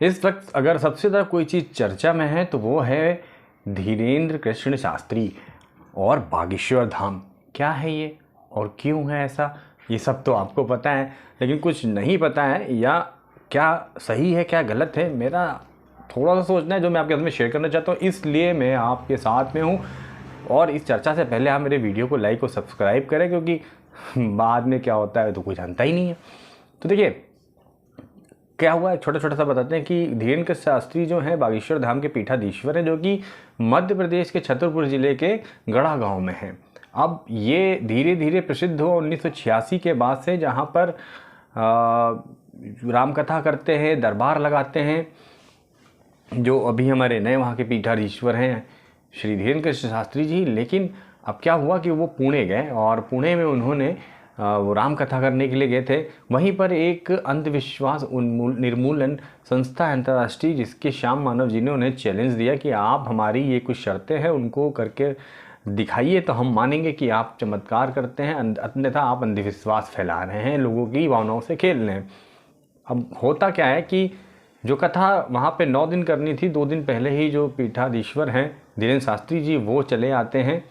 इस वक्त अगर सबसे ज़्यादा कोई चीज़ चर्चा में है तो वो है धीरेन्द्र कृष्ण शास्त्री और बागेश्वर धाम। क्या है ये और क्यों है ऐसा, ये सब तो आपको पता है, लेकिन कुछ नहीं पता है या क्या सही है क्या गलत है, मेरा थोड़ा सा सोचना है जो मैं आपके साथ में शेयर करना चाहता हूँ। इसलिए मैं आपके साथ में हूँ। और इस चर्चा से पहले आप मेरे वीडियो को लाइक और सब्सक्राइब करें, क्योंकि बाद में क्या होता है तो कोई जानता ही नहीं है। तो देखिए क्या हुआ, छोटा छोटा सा बताते हैं कि धीरेन्द्र कृष्ण शास्त्री जो हैं बागेश्वर धाम के पीठाधीश्वर हैं, जो कि मध्य प्रदेश के छतरपुर जिले के गढ़ा गांव में हैं। अब ये धीरे धीरे प्रसिद्ध हुआ 1986 के बाद से, जहां पर रामकथा करते हैं, दरबार लगाते हैं। जो अभी हमारे नए वहाँ के पीठाधीश्वर हैं श्री धीरेन्द्र कृष्ण शास्त्री जी। लेकिन अब क्या हुआ कि वो पुणे गए और पुणे में उन्होंने वो राम कथा करने के लिए गए थे। वहीं पर एक अंधविश्वास निर्मूलन संस्था अंतर्राष्ट्रीय, जिसके श्याम मानव जी ने उन्हें चैलेंज दिया कि आप हमारी ये कुछ शर्तें हैं उनको करके दिखाइए तो हम मानेंगे कि आप चमत्कार करते हैं, अन्यथा आप अंधविश्वास फैला रहे हैं, लोगों की भावनाओं से खेल रहे हैं। अब होता क्या है कि जो कथा वहाँ पे 9 दिन करनी थी, 2 दिन पहले ही जो पीठाधीश्वर हैं धीरेन्द्र शास्त्री जी वो चले आते हैं।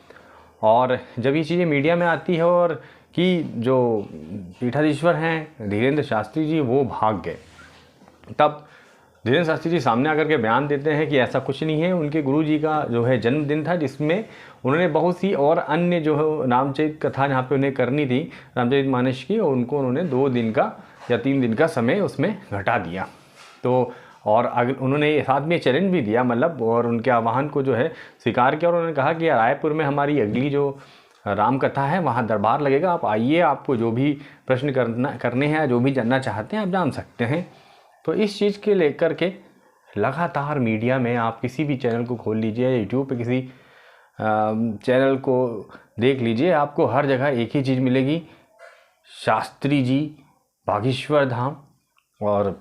और जब ये चीज़ें मीडिया में आती है और कि जो पीठाधीश्वर हैं धीरेन्द्र शास्त्री जी वो भाग गए, तब धीरेन्द्र शास्त्री जी सामने आकर के बयान देते हैं कि ऐसा कुछ नहीं है। उनके गुरु जी का जो है जन्मदिन था, जिसमें उन्होंने बहुत सी और अन्य जो है रामचरित कथा जहाँ पे उन्हें करनी थी रामचरित मानस की, और उनको उन्होंने 2 दिन का या 3 दिन का समय उसमें घटा दिया। तो और अगर उन्होंने साथ में चैलेंज भी दिया, मतलब, और उनके आह्वान को जो है स्वीकार किया। और उन्होंने कहा कि रायपुर में हमारी अगली जो राम कथा है वहाँ दरबार लगेगा, आप आइए, आपको जो भी प्रश्न करने हैं, जो भी जानना चाहते हैं आप जान सकते हैं। तो इस चीज़ के लेकर के लगातार मीडिया में आप किसी भी चैनल को खोल लीजिए, यूट्यूब पे किसी चैनल को देख लीजिए, आपको हर जगह एक ही चीज़ मिलेगी, शास्त्री जी, बागेश्वर धाम और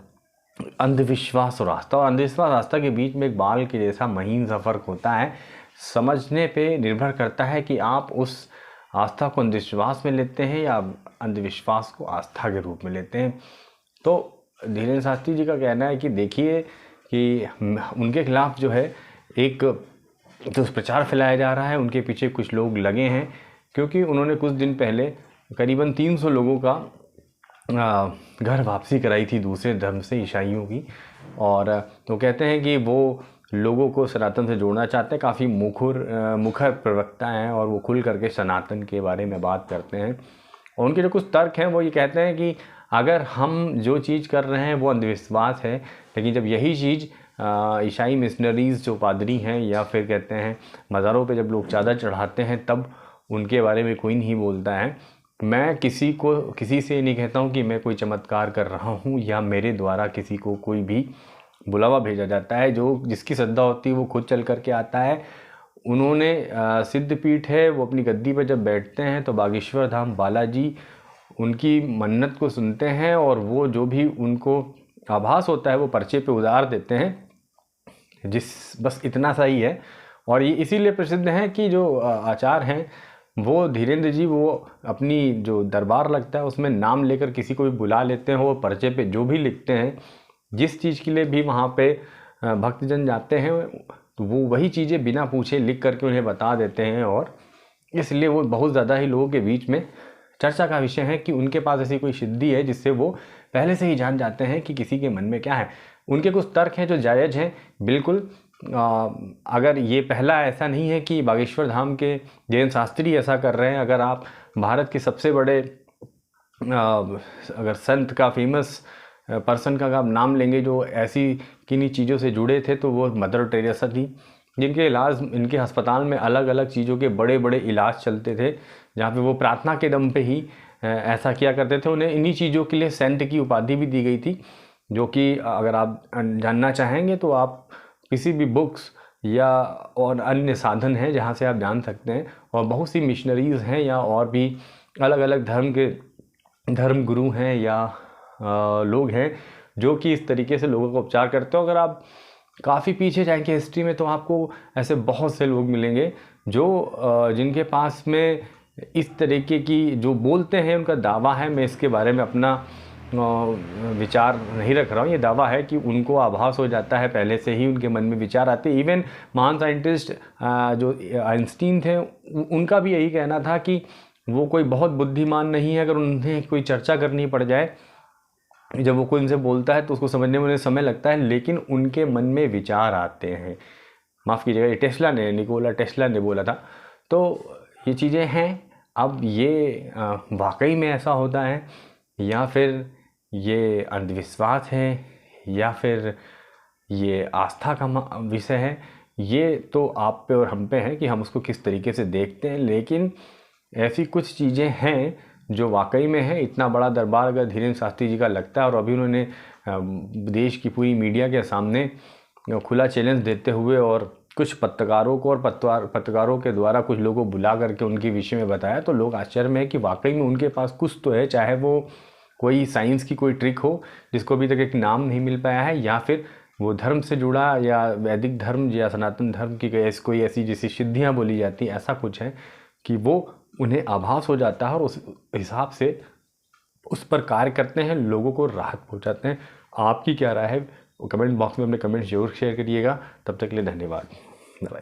अंधविश्वास और आस्था। और अंधविश्वास आस्था के बीच में एक बाल के जैसा महीन सा फर्क होता है। समझने पे निर्भर करता है कि आप उस आस्था को अंधविश्वास में लेते हैं या अंधविश्वास को आस्था के रूप में लेते हैं। तो धीरेन्द्र शास्त्री जी का कहना है कि देखिए कि उनके खिलाफ जो है एक दुष्प्रचार फैलाया जा रहा है, उनके पीछे कुछ लोग लगे हैं, क्योंकि उन्होंने कुछ दिन पहले करीबन 300 लोगों का घर वापसी कराई थी दूसरे धर्म से, ईसाइयों की। और तो कहते हैं कि वो लोगों को सनातन से जोड़ना चाहते हैं, काफ़ी मुखर प्रवक्ता हैं और वो खुल करके सनातन के बारे में बात करते हैं। और उनके जो कुछ तर्क हैं वो ये कहते हैं कि अगर हम जो चीज़ कर रहे हैं वो अंधविश्वास है, लेकिन जब यही चीज़ ईसाई मिशनरीज़ जो पादरी हैं या फिर कहते हैं मज़ारों पे जब लोग चादर चढ़ाते हैं, तब उनके बारे में कोई नहीं बोलता है। मैं किसी से नहीं कहता हूँ कि मैं कोई चमत्कार कर रहा हूँ या मेरे द्वारा किसी को कोई भी बुलावा भेजा जाता है। जो जिसकी श्रद्धा होती है वो खुद चल करके आता है। उन्होंने सिद्धपीठ है, वो अपनी गद्दी पर जब बैठते हैं तो बागेश्वर धाम बालाजी उनकी मन्नत को सुनते हैं और वो जो भी उनको आभास होता है वो पर्चे पे उतार देते हैं, बस इतना सा ही है। और ये इसीलिए प्रसिद्ध है कि जो आचार्य हैं वो धीरेन्द्र जी, वो अपनी जो दरबार लगता है उसमें नाम लेकर किसी को भी बुला लेते हैं। वो पर्चे पे जो भी लिखते हैं, जिस चीज़ के लिए भी वहाँ पे भक्तजन जाते हैं, तो वो वही चीज़ें बिना पूछे लिख करके उन्हें बता देते हैं। और इसलिए वो बहुत ज़्यादा ही लोगों के बीच में चर्चा का विषय है कि उनके पास ऐसी कोई सिद्धि है जिससे वो पहले से ही जान जाते हैं कि किसी के मन में क्या है। उनके कुछ तर्क हैं जो जायज़ हैं बिल्कुल। अगर ये पहला ऐसा नहीं है कि बागेश्वर धाम के धीरेन्द्र शास्त्री ऐसा कर रहे हैं। अगर आप भारत के सबसे बड़े अगर संत का, फेमस पर्सन का आप नाम लेंगे जो ऐसी किन्हीं चीज़ों से जुड़े थे, तो वो मदर टेरेसा थी, जिनके इलाज इनके अस्पताल में अलग अलग चीज़ों के बड़े बड़े इलाज चलते थे, जहाँ पे वो प्रार्थना के दम पे ही ऐसा किया करते थे। उन्हें इन्हीं चीज़ों के लिए सेंट की उपाधि भी दी गई थी, जो कि अगर आप जानना चाहेंगे तो आप किसी भी बुक्स या और अन्य साधन हैं जहाँ से आप जान सकते हैं। और बहुत सी मिशनरीज़ हैं या और भी अलग अलग धर्म के धर्म गुरु हैं या लोग हैं जो कि इस तरीके से लोगों का उपचार करते हो। अगर आप काफ़ी पीछे जाएंगे हिस्ट्री में तो आपको ऐसे बहुत से लोग मिलेंगे जो जिनके पास में इस तरीके की जो बोलते हैं, उनका दावा है। मैं इसके बारे में अपना विचार नहीं रख रहा हूँ, ये दावा है कि उनको आभास हो जाता है, पहले से ही उनके मन में विचार आते। इवन महान साइंटिस्ट जो आइंस्टीन थे, उनका भी यही कहना था कि वो कोई बहुत बुद्धिमान नहीं है, अगर उन्हें कोई चर्चा करनी पड़ जाए, जब वो कोई उनसे बोलता है तो उसको समझने में उन्हें समय लगता है, लेकिन उनके मन में विचार आते हैं। माफ़ कीजिएगा, ये निकोला टेस्ला ने बोला था। तो ये चीज़ें हैं। अब ये वाकई में ऐसा होता है या फिर ये अंधविश्वास है या फिर ये आस्था का विषय है, ये तो आप पे और हम पे है कि हम उसको किस तरीके से देखते हैं। लेकिन ऐसी कुछ चीज़ें हैं जो वाकई में है। इतना बड़ा दरबार अगर धीरेन्द्र शास्त्री जी का लगता है, और अभी उन्होंने देश की पूरी मीडिया के सामने खुला चैलेंज देते हुए और कुछ पत्रकारों को और पत्रकारों के द्वारा कुछ लोगों को बुला करके उनके विषय में बताया, तो लोग आश्चर्य में है कि वाकई में उनके पास कुछ तो है, चाहे वो कोई साइंस की कोई ट्रिक हो जिसको अभी तक एक नाम नहीं मिल पाया है, या फिर वो धर्म से जुड़ा या वैदिक धर्म या सनातन धर्म की कोई ऐसी जैसी सिद्धियाँ बोली जाती हैं, ऐसा कुछ है कि वो उन्हें आभास हो जाता है और उस हिसाब से उस पर कार्य करते हैं, लोगों को राहत पहुंचाते हैं। आपकी क्या राय है, कमेंट बॉक्स में अपने कमेंट्स जरूर शेयर करिएगा। तब तक के लिए धन्यवाद। बाय।